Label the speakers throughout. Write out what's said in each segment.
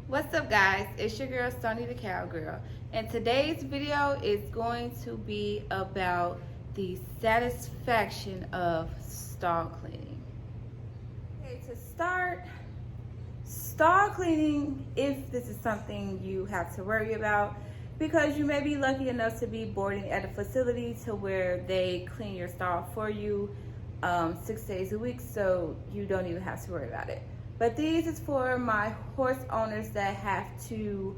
Speaker 1: What's up, guys? It's your girl Sony the Cowgirl, and today's video is going to be about the satisfaction of stall cleaning. Okay, to start, stall cleaning, if this is something you have to worry about, because you may be lucky enough to be boarding at a facility to where they clean your stall for you 6 days a week, so you don't even have to worry about it. But these is for my horse owners that have to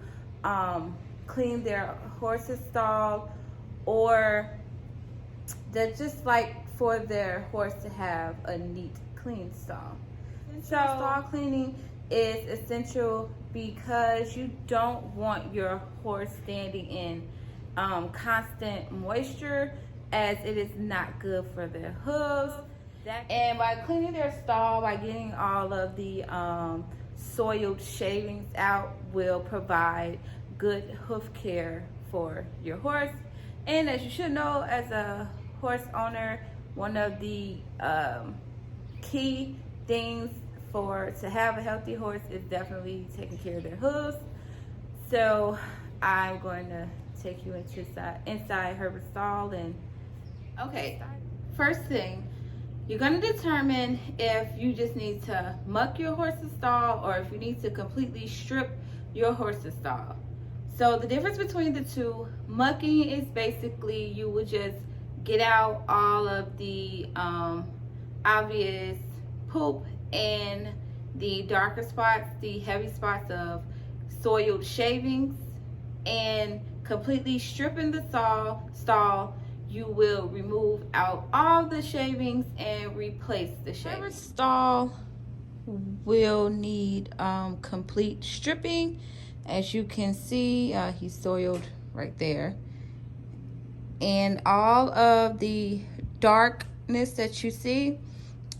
Speaker 1: clean their horse's stall, or that just like for their horse to have a neat, clean stall. So stall cleaning is essential because you don't want your horse standing in constant moisture, as it is not good for their hooves. And by cleaning their stall, by getting all of the soiled shavings out, will provide good hoof care for your horse. And as you should know, as a horse owner, one of the key things to have a healthy horse is definitely taking care of their hooves. So I'm going to take you inside Herbert's stall. And okay, first thing, you're going to determine if you just need to muck your horse's stall or if you need to completely strip your horse's stall. So the difference between the two, mucking is basically you would just get out all of the obvious poop and the darker spots, the heavy spots of soiled shavings, and completely stripping the stall, you will remove out all the shavings and replace the shavings. Your stall will need complete stripping. As you can see, he's soiled right there. And all of the darkness that you see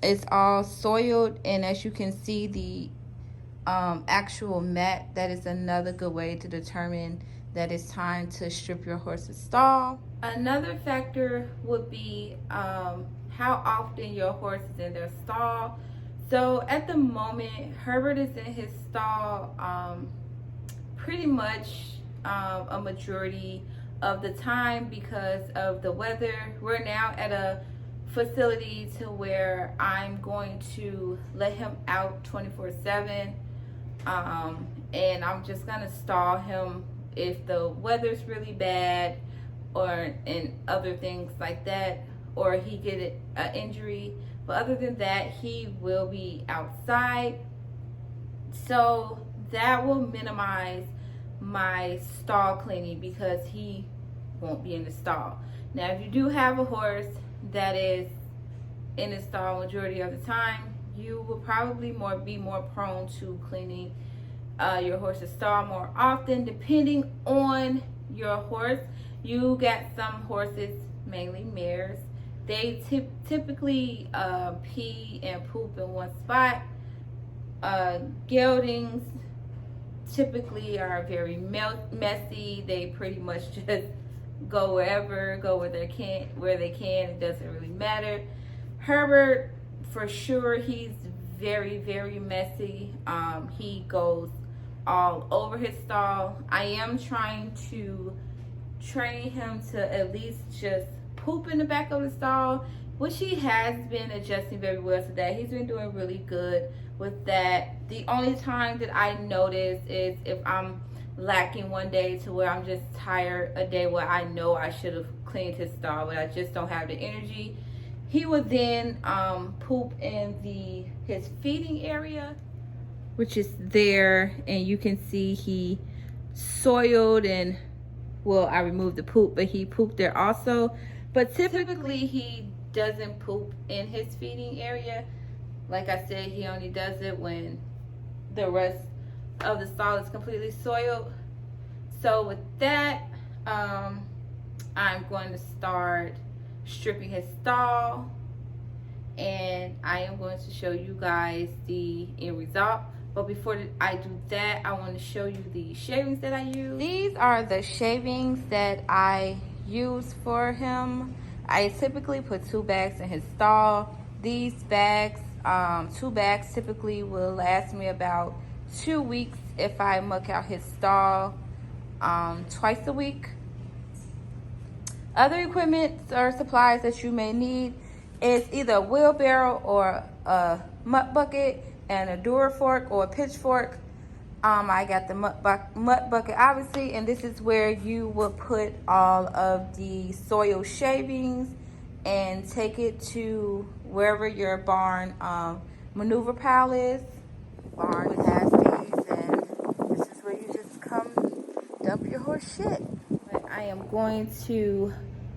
Speaker 1: is all soiled. And as you can see, the actual mat, that is another good way to determine that it's time to strip your horse's stall. Another factor would be how often your horse is in their stall. So at the moment, Herbert is in his stall pretty much a majority of the time because of the weather. We're now at a facility to where I'm going to let him out 24/7, and I'm just gonna stall him if the weather's really bad, or and other things like that, or he get an injury. But other than that, he will be outside, so that will minimize my stall cleaning because he won't be in the stall. Now if you do have a horse that is in the stall majority of the time, you will probably be more prone to cleaning your horse's stall more often, depending on your horse. You got some horses, mainly mares, they typically pee and poop in one spot. Geldings typically are very messy. They pretty much just go wherever, go where they can. It doesn't really matter. Herbert, for sure, he's very, very messy. He goes all over his stall. I am trying to train him to at least just poop in the back of the stall, which he has been adjusting very well to that. He's been doing really good with that. The only time that I notice is if I'm lacking one day to where I'm just tired, a day where I know I should have cleaned his stall, but I just don't have the energy. He would then poop in his feeding area, which is there, and you can see he soiled, and well, I removed the poop, but he pooped there also. But typically he doesn't poop in his feeding area. Like I said, he only does it when the rest of the stall is completely soiled. So with that, I'm going to start stripping his stall, and I am going to show you guys the end result. But before I do that, I want to show you the shavings that I use. These are the shavings that I use for him. I typically put 2 bags in his stall. These bags, 2 bags typically will last me about 2 weeks if I muck out his stall twice a week. Other equipment or supplies that you may need is either a wheelbarrow or a muck bucket and a Dura fork or a pitchfork. I got the muck bucket obviously, and this is where you will put all of the soil shavings and take it to wherever your barn maneuver pile is. Barn has these, and this is where you just come dump your horse shit. But I am going to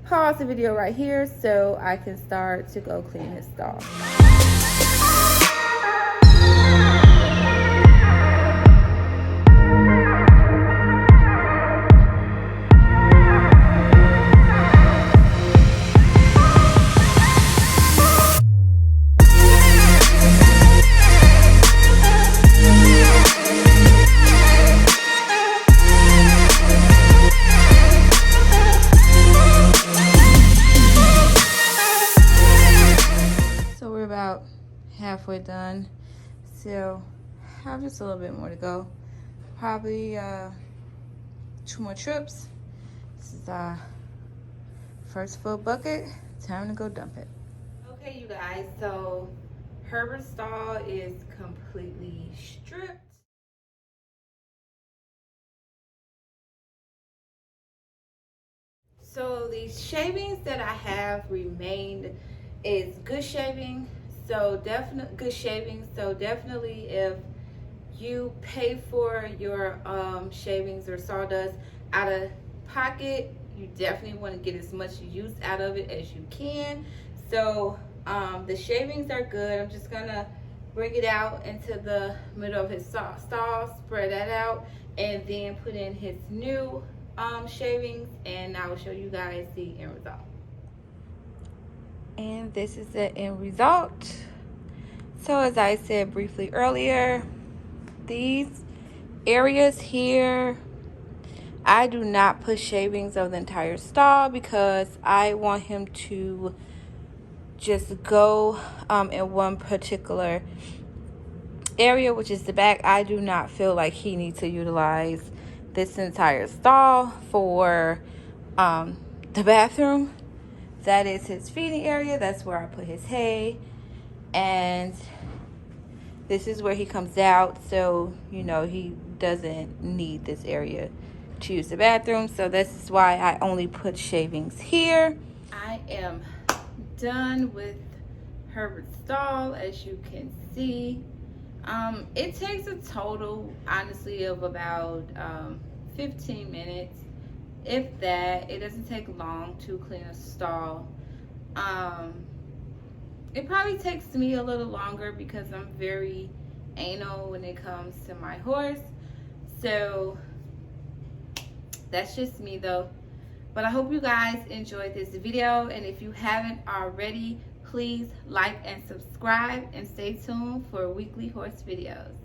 Speaker 1: pause the video right here so I can start to go clean his stall. About halfway done, so I have just a little bit more to go. Probably 2 more trips. This is our first full bucket. Time to go dump it. Okay, you guys, so Herbert's stall is completely stripped. So these shavings that I have remained is good shaving. So definitely if you pay for your shavings or sawdust out of pocket, you definitely want to get as much use out of it as you can. So the shavings are good. I'm just gonna bring it out into the middle of his stall, spread that out, and then put in his new shavings, and I will show you guys the end result. And this is the end result. So as I said briefly earlier, these areas here, I do not put shavings of the entire stall because I want him to just go in one particular area, which is the back. I do not feel like he needs to utilize this entire stall for the bathroom. That is his feeding area. That's where I put his hay. And this is where he comes out. So, you know, he doesn't need this area to use the bathroom. So this is why I only put shavings here. I am done with Herbert's stall, as you can see. It takes a total, honestly, of about 15 minutes. If that. It doesn't take long to clean a stall. It probably takes me a little longer because I'm very anal when it comes to my horse. So that's just me though. But I hope you guys enjoyed this video, and if you haven't already, please like and subscribe and stay tuned for weekly horse videos.